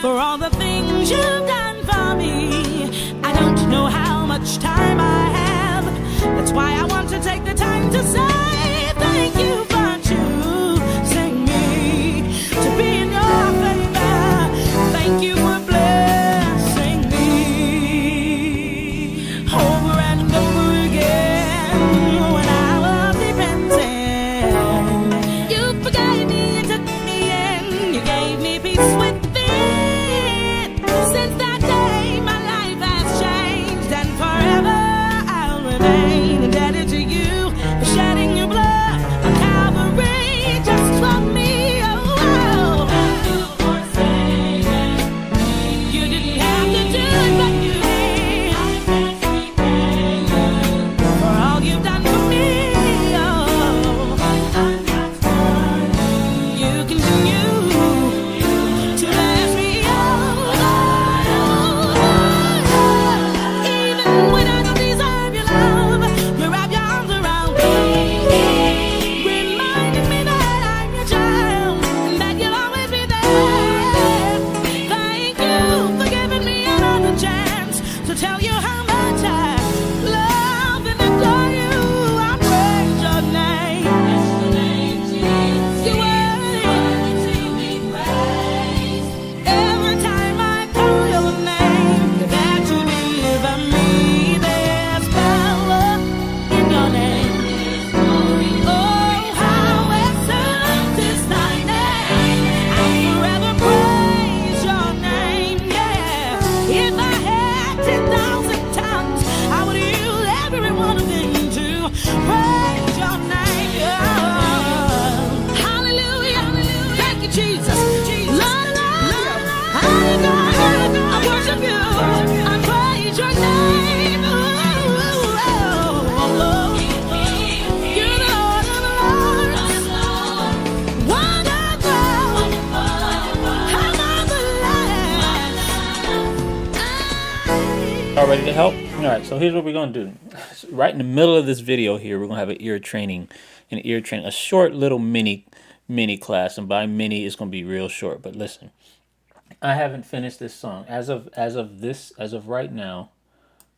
For all the things you've done for me. I don't know how much time I have. That's why I want to take the time to say thank you for choosing me to be in your favor. Thank you for blessing me over and over again. When I was repenting, you forgave me and took me in. You gave me peace with Ready to help? Alright, so here's what we're going to do. Right in the middle of this video here, we're going to have an ear training, a short little mini class, and by mini it's going to be real short. But listen, I haven't finished this song. As of right now,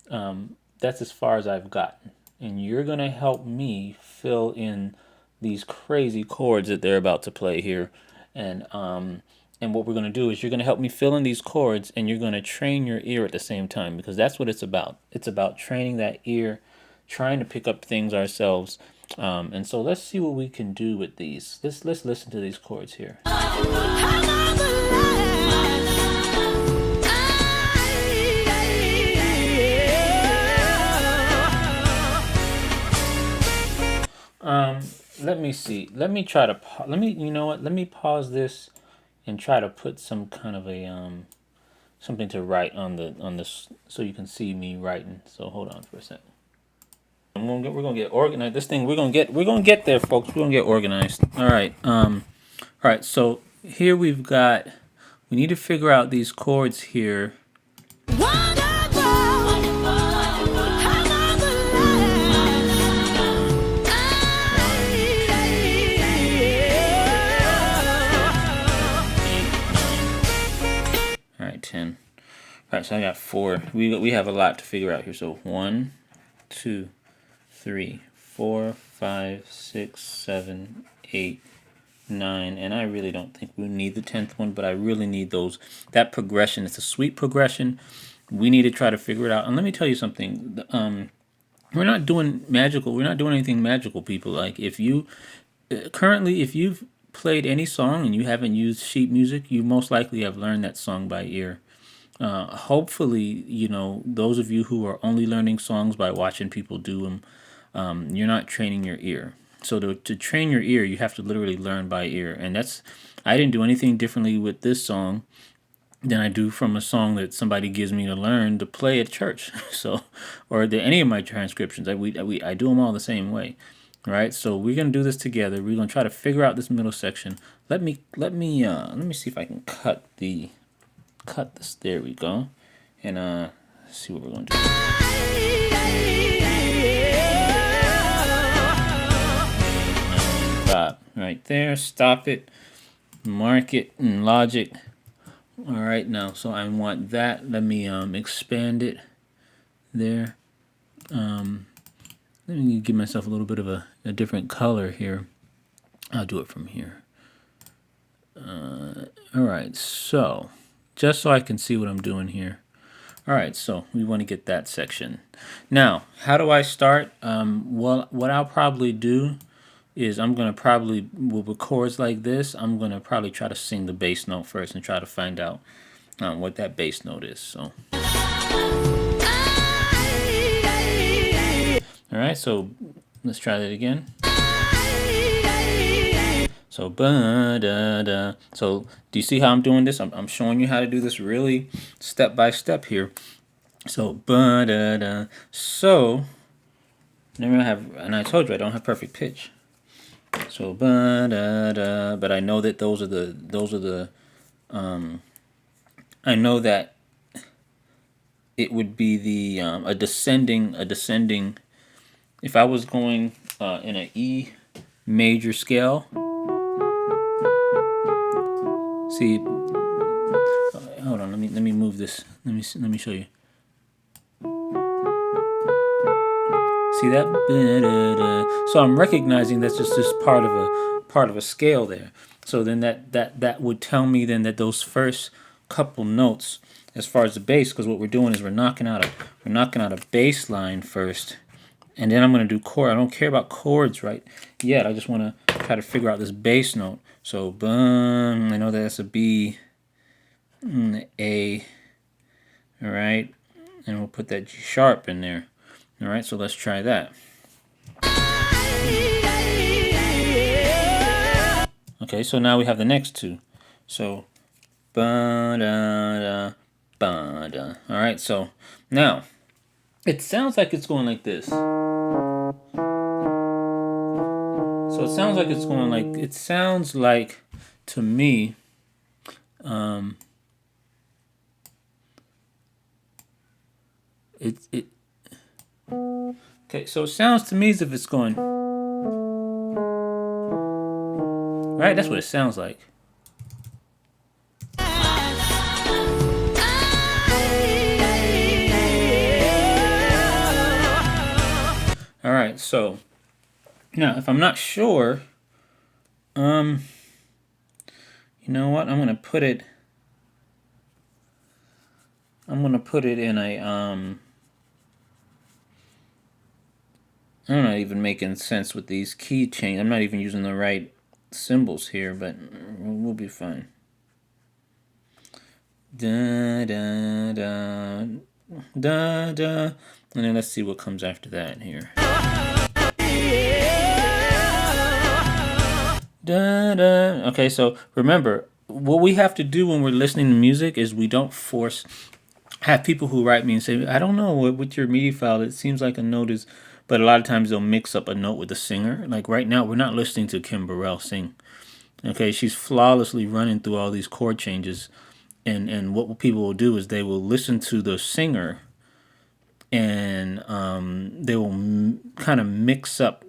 that's as far as I've gotten. And you're going to help me fill in these crazy chords that they're about to play here. And what we're going to do is you're going to help me fill in these chords, and you're going to train your ear at the same time, because that's what it's about. It's about training that ear, trying to pick up things ourselves. And so let's see what we can do with these. Let's listen to these chords here. Let me see. Let me try to you know what? Let me pause this and try to put some kind of a something to write on this so you can see me writing. So hold on for a second. We're gonna get organized. This thing we're gonna get there, folks. We're gonna get organized. All right. All right. So here we need to figure out these chords here. All right, 10. All right, so I got 4. We have a lot to figure out here. So 1, 2, 3, 4, 5, 6, 7, 8, 9, and I really don't think we need the 10th one, but I really need that progression. It's a sweet progression. We need to try to figure it out. And let me tell you something. We're not doing anything magical, people. Like if you've played any song and you haven't used sheet music, you most likely have learned that song by ear. Hopefully, those of you who are only learning songs by watching people do them, you're not training your ear. So to train your ear, you have to literally learn by ear. And I didn't do anything differently with this song. than I do from a song that somebody gives me to learn to play at church. So, or any of my transcriptions, I do them all the same way, right? So we're gonna do this together. We're gonna try to figure out this middle section. Let me see if I can cut this. There we go, and see what we're gonna do. Stop right there. Stop it. Mark it in Logic. All right, now, so I want that. Let me expand it there. Let me give myself a little bit of a different color here. I'll do it from here. All right, so just so I can see what I'm doing here. All right, so we want to get that section. Now, how do I start? Well, what I'll probably do is I'm going to probably, with chords like this, I'm going to probably try to sing the bass note first and try to find out what that bass note is. So, all right, so let's try that again. So, ba-da-da. So, do you see how I'm doing this? I'm showing you how to do this really step by step here. So, ba-da-da. So, never have, and I told you I don't have perfect pitch. So, ba-da-da. But I know that those are the, I know that it would be the, a descending, if I was going in an E major scale. See, hold on. Let me move this. Let me show you. See that? So I'm recognizing that's just part of a scale there. So then that would tell me then that those first couple notes, as far as the bass, because what we're doing is we're knocking out a bass line first, and then I'm gonna do chord. I don't care about chords right yet. I just want to try to figure out this bass note. So, boom, I know that's a B, A, all right, and we'll put that G sharp in there. All right, so let's try that. Okay, so now we have the next two. So, ba-da-da, ba-da. All right, so now it sounds like it's going like this. So it sounds like it's going like, it sounds like, to me, okay, so it sounds to me as if it's going, right? That's what it sounds like. All right, so now if I'm not sure, you know what? I'm gonna put it in a I'm not even making sense with these key change. I'm not even using the right symbols here, but we'll be fine. Da da da da da, and then let's see what comes after that here. Da da. Okay, so remember, what we have to do when we're listening to music is we don't have people who write me and say, I don't know with your MIDI file, it seems like a note is, but a lot of times they'll mix up a note with the singer. Like right now, we're not listening to Kim Burrell sing. Okay, she's flawlessly running through all these chord changes, and what people will do is they will listen to the singer, and they will kind of mix up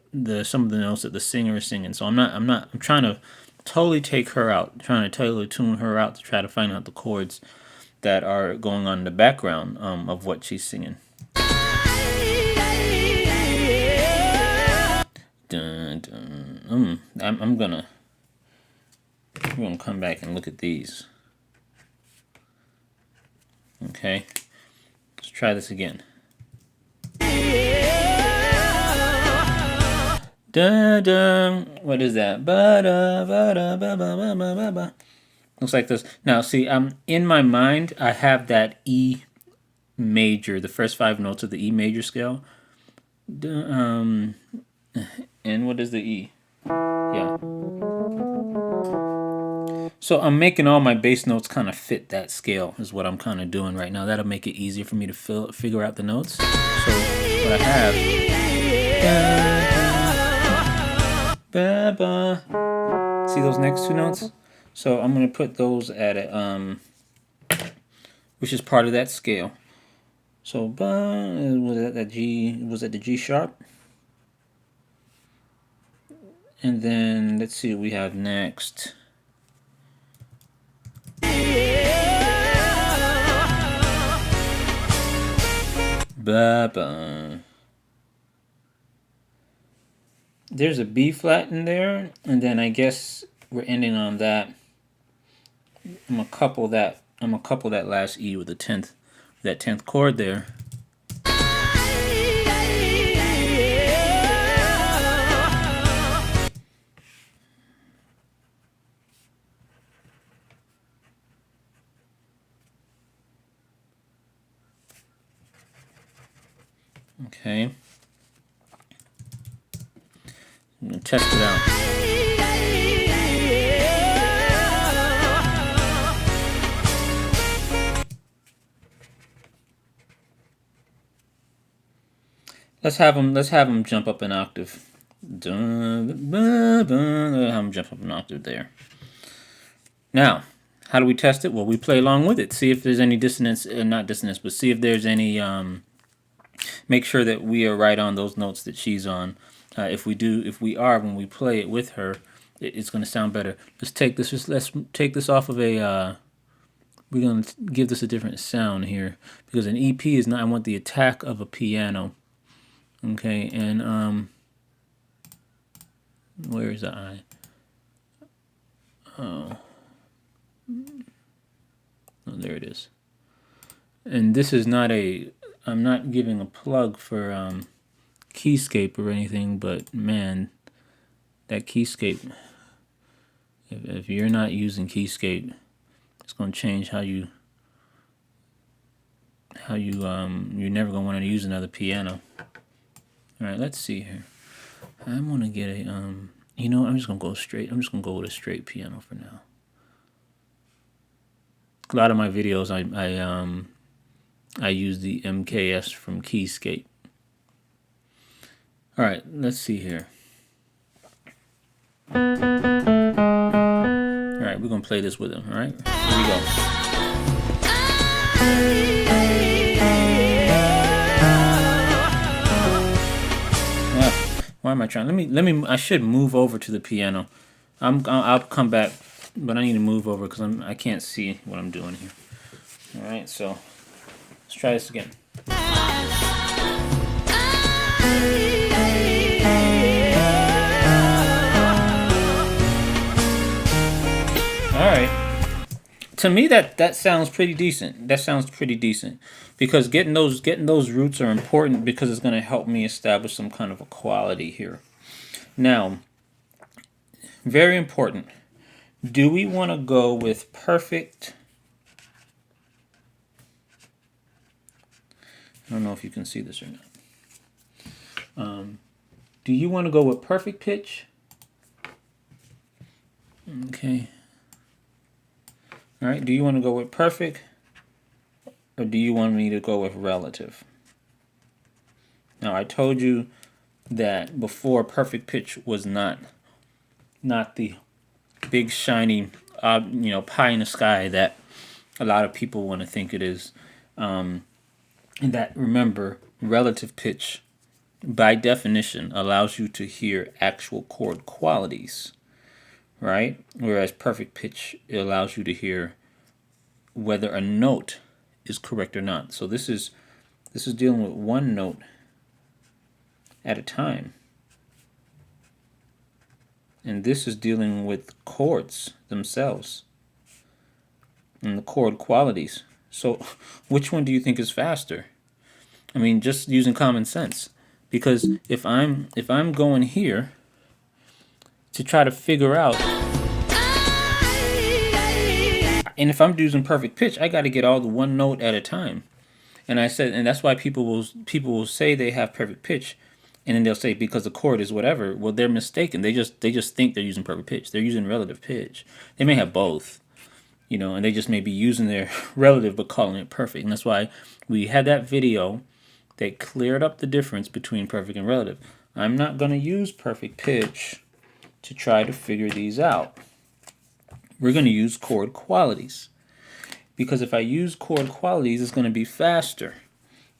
some of the notes that the singer is singing. So I'm trying to totally take her out, trying to totally tune her out to try to find out the chords that are going on in the background of what she's singing. Dun, dun. We're gonna come back and look at these. Okay, let's try this again. Dun, dun. What is that? Ba-da, ba-da, ba-ba, ba-ba, ba-ba. Looks like this. Now, see, in my mind, I have that E major, the first 5 notes of the E major scale. And what is the E? Yeah. So I'm making all my bass notes kind of fit that scale is what I'm kind of doing right now. That'll make it easier for me to figure out the notes. So what I have, ba, ba. See those next two notes? So I'm gonna put those at a which is part of that scale. So ba, was that the G? Was that the G sharp? And then let's see what we have next. Ba, ba. There's a B flat in there, and then I guess we're ending on that. I'm gonna couple that last E with the 10th, that 10th chord there. Okay. I'm gonna test it out. Let's have them jump up an octave. Have them jump up an octave there. Now, how do we test it? Well, we play along with it. See if there's any dissonance, not dissonance, but see if there's any. Make sure that we are right on those notes that she's on. If we are, when we play it with her, it's going to sound better. Let's take this off of a. We're going to give this a different sound here because an EP is not. I want the attack of a piano. Okay, and where is the I? Oh, there it is. And this is not a. I'm not giving a plug for Keyscape or anything, but man, that Keyscape. If you're not using Keyscape, it's going to change how you. You're never going to want to use another piano. All right, let's see here. I'm gonna get a you know, I'm just gonna go straight. I'm just gonna go with a straight piano for now. A lot of my videos, I use the MKS from Keyscape. All right, let's see here. All right, we're gonna play this with him. All right, here we go. Why am I trying? Let me. I should move over to the piano. I'll come back, but I need to move over because I can't see what I'm doing here. All right, so let's try this again. All right. To me, that sounds pretty decent. That sounds pretty decent because getting those roots are important because it's going to help me establish some kind of a quality here. Now, very important. Do we want to go with perfect? I don't know if you can see this or not. Do you want to go with perfect pitch? Okay. All right, do you want to go with perfect or do you want me to go with relative? Now, I told you that before perfect pitch was not the big shiny pie in the sky that a lot of people want to think it is. And that, remember, relative pitch by definition allows you to hear actual chord qualities. Right? Whereas perfect pitch, it allows you to hear whether a note is correct or not. So this is dealing with one note at a time. And this is dealing with chords themselves and the chord qualities. So which one do you think is faster? I mean, just using common sense. Because if I'm going here to try to figure out, and if I'm using perfect pitch, I got to get all the one note at a time. And I said, and that's why people will say they have perfect pitch. and then they'll say because the chord is whatever. Well, they're mistaken. They just think they're using perfect pitch. They're using relative pitch. They may have both, you know, and they just may be using their relative but calling it perfect. And that's why we had that video that cleared up the difference between perfect and relative. I'm not going to use perfect pitch to try to figure these out. We're going to use chord qualities, because if I use chord qualities, it's going to be faster.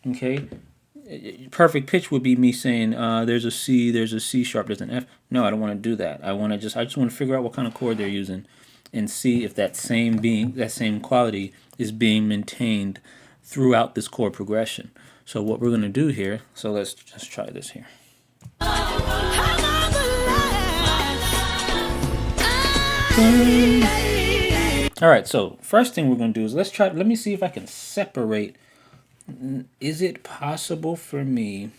Okay, perfect pitch would be me saying there's a C sharp, there's an F. No, I don't want to do that. I just want to figure out what kind of chord they're using, and see if that same quality is being maintained throughout this chord progression. So what we're going to do here, so let's just try this here. All right, so first thing we're going to do is let me see if I can separate. Is it possible for me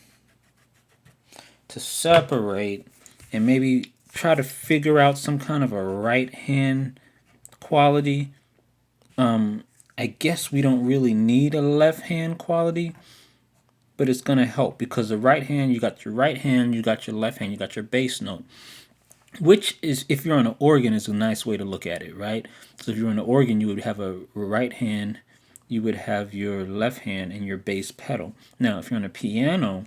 to separate and maybe try to figure out some kind of a right hand quality? I guess we don't really need a left hand quality, but it's going to help, because the right hand, you got your right hand, you got your left hand, you got your bass note. Which is, if you're on an organ, is a nice way to look at it, right? So if you're on an organ, you would have a right hand, you would have your left hand and your bass pedal. Now, if you're on a piano,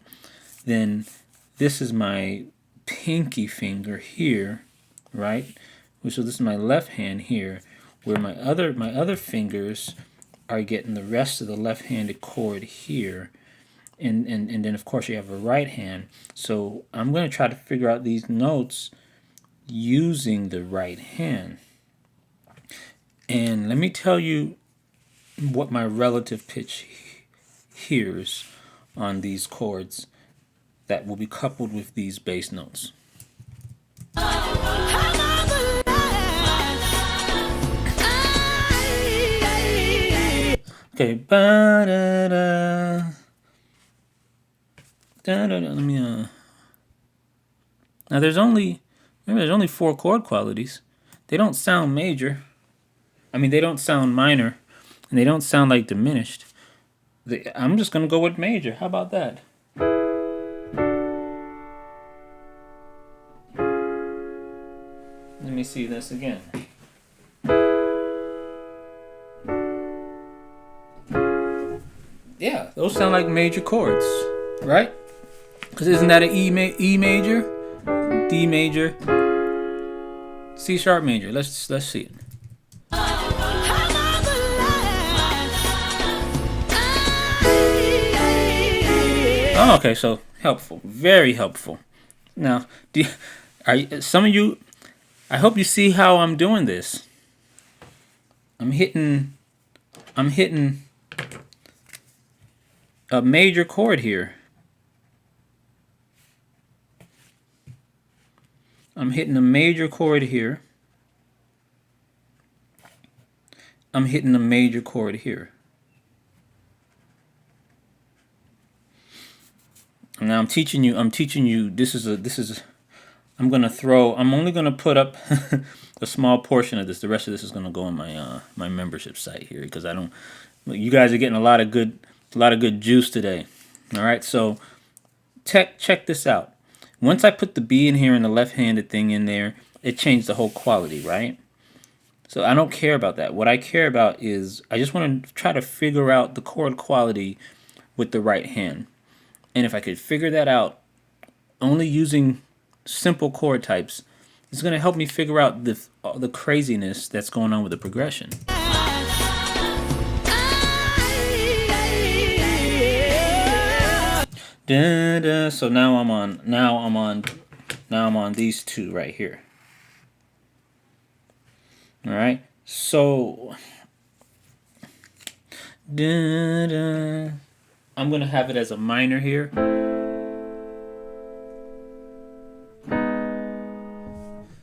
then this is my pinky finger here, right? So this is my left hand here, where my other fingers are getting the rest of the left-handed chord here. And then, of course, you have a right hand. So I'm going to try to figure out these notes using the right hand. And let me tell you what my relative pitch hears on these chords that will be coupled with these bass notes. Okay, ba-da-da. Da-da-da. Let me now there's only 4 chord qualities. They don't sound major. I mean, they don't sound minor, and they don't sound like diminished. I'm just gonna go with major. How about that? Let me see this again. Yeah, those sound like major chords, right? Because isn't that an E major, D major, C sharp major? Let's see it. Oh, okay, so helpful, very helpful. Now, some of you, I hope you see how I'm doing this. I'm hitting a major chord here. I'm hitting a major chord here. I'm hitting a major chord here. Now I'm teaching you, I'm only gonna put up a small portion of this. The rest of this is gonna go on my my membership site here, because you guys are getting a lot of good juice today. All right, so check this out. Once I put the B in here and the left-handed thing in there, it changed the whole quality, right? So I don't care about that. What I care about is I just want to try to figure out the chord quality with the right hand. And if I could figure that out only using simple chord types, it's going to help me figure out the craziness that's going on with the progression. So now I'm on these two right here. All right. So I'm going to have it as a minor here.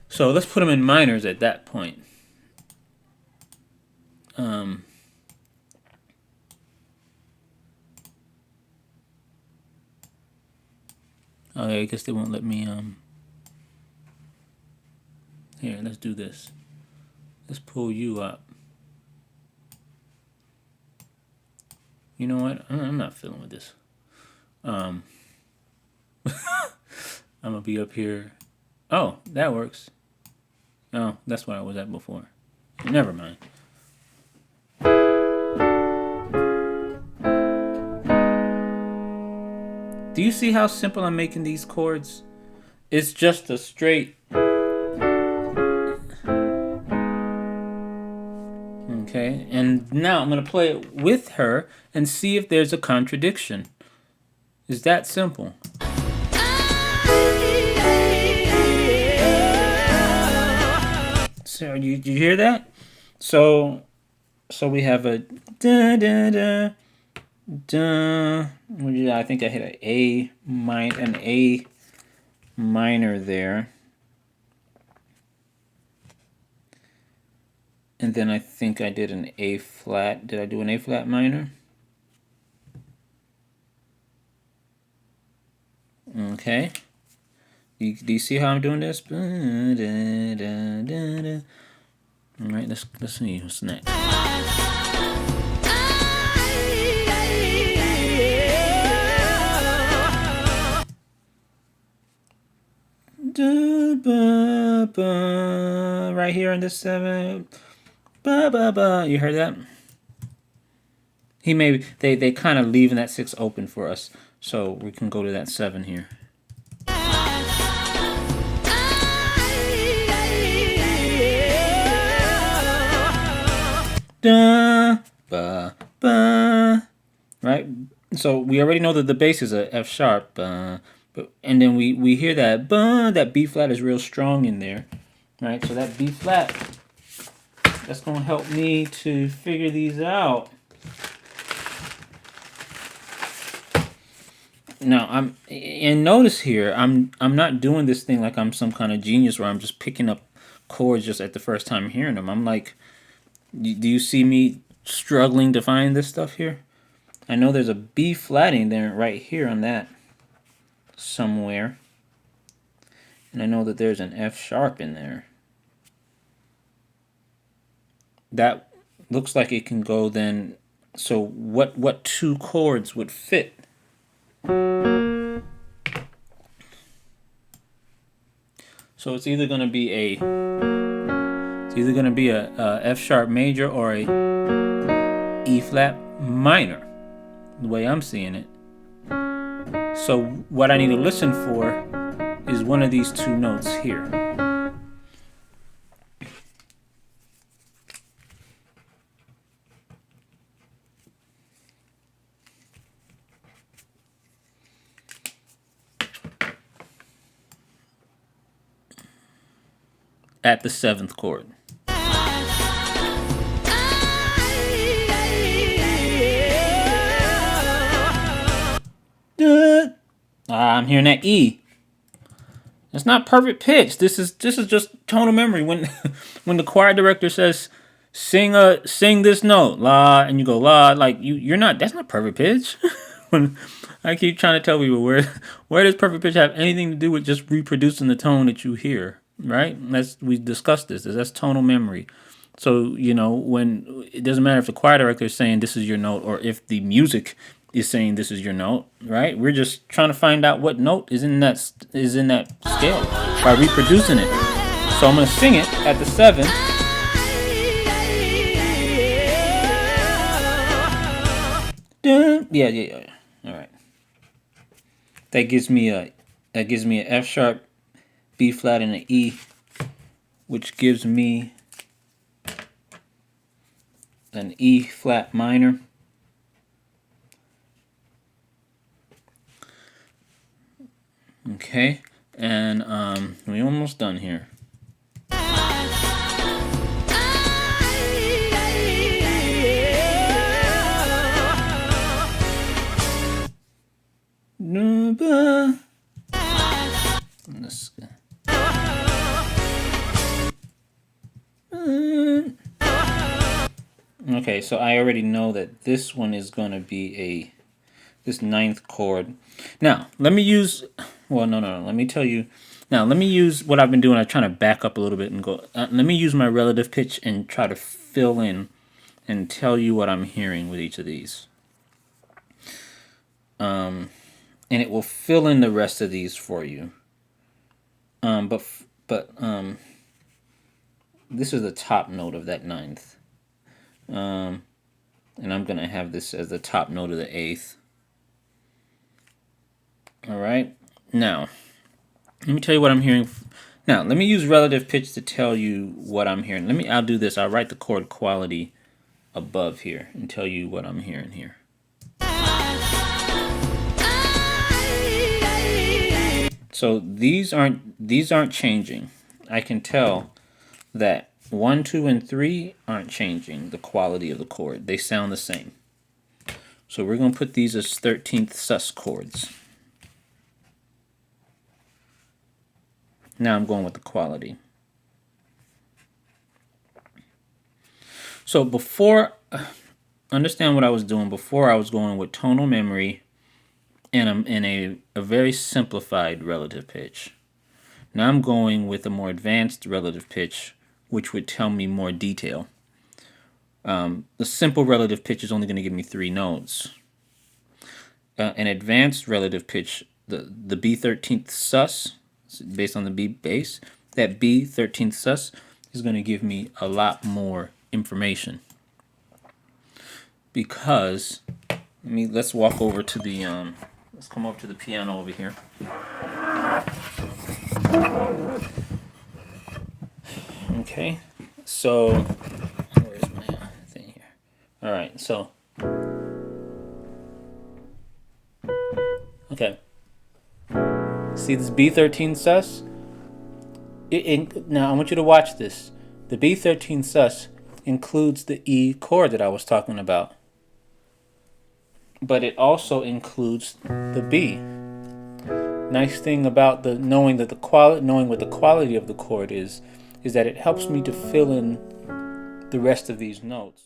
So let's put them in minors at that point. Okay, I guess they won't let me, here, let's do this. Let's pull you up. You know what? I'm not feeling with this. I'm gonna be up here. Oh, that works. Oh, that's where I was at before. Never mind. Do you see how simple I'm making these chords? It's just a straight. Okay, and now I'm going to play it with her and see if there's a contradiction. It's that simple. So you hear that? So we have a da da da da. I think I hit an A minor there. And then I think I did an A flat. Did I do an A flat minor? Okay. Do you see how I'm doing this? All right, let's see what's next. Right here in this 7. You heard that? They kind of leaving that 6 open for us, so we can go to that 7 here. Right? So we already know that the bass is a F sharp, and then we hear that B flat is real strong in there, right? So that B flat, that's gonna help me to figure these out. Now notice here, I'm not doing this thing like I'm some kind of genius where I'm just picking up chords just at the first time hearing them. I'm like, do you see me struggling to find this stuff here? I know there's a B flat in there right here on that somewhere. And I know that there's an F sharp in there. That looks like it can go then. So what 2 chords would fit? So it's either going to be a F sharp major or a E flat minor, the way I'm seeing it. So what I need to listen for is one of these 2 notes here. At the 7th chord. I'm hearing that E. It's not perfect pitch. This is just tonal memory. When the choir director says sing this note, la, and you go la, like you're not. That's not perfect pitch. When I keep trying to tell people where does perfect pitch have anything to do with just reproducing the tone that you hear, right? We discussed this. That's tonal memory. So when it doesn't matter if the choir director is saying this is your note or if the music is saying this is your note, right? We're just trying to find out what note is in that scale by reproducing it. So I'm going to sing it at the 7. Yeah. All right. That gives me a F sharp, B flat, and an E, which gives me an E flat minor. Okay, and we're almost done here. Okay, so I already know that this one is going to be this 9th chord. Now, let me use... Well, no. Let me tell you. Now, let me use what I've been doing. I'm trying to back up a little bit and go. Let me use my relative pitch and try to fill in and tell you what I'm hearing with each of these. And it will fill in the rest of these for you. But this is the top note of that ninth. And I'm going to have this as the top note of the eighth. All right. Now, let me tell you what I'm hearing. Now, let me use relative pitch to tell you what I'm hearing. I'll do this. I'll write the chord quality above here and tell you what I'm hearing here. So these aren't changing. I can tell that 1, 2, and 3 aren't changing the quality of the chord. They sound the same. So we're going to put these as 13th sus chords. Now I'm going with the quality. So before, understand what I was doing before. I was going with tonal memory and in a very simplified relative pitch. Now I'm going with a more advanced relative pitch, which would tell me more detail. The simple relative pitch is only going to give me 3 notes. An advanced relative pitch, the B 13th sus, based on the B bass, that B 13th sus is going to give me a lot more information. Because let's walk over to the let's come over to the piano over here. Okay, so where's my thing here? All right, so okay. See this B13 sus? Now I want you to watch this. The B13 sus includes the E chord that I was talking about, but it also includes the B. Nice thing about knowing what the quality of the chord is that it helps me to fill in the rest of these notes.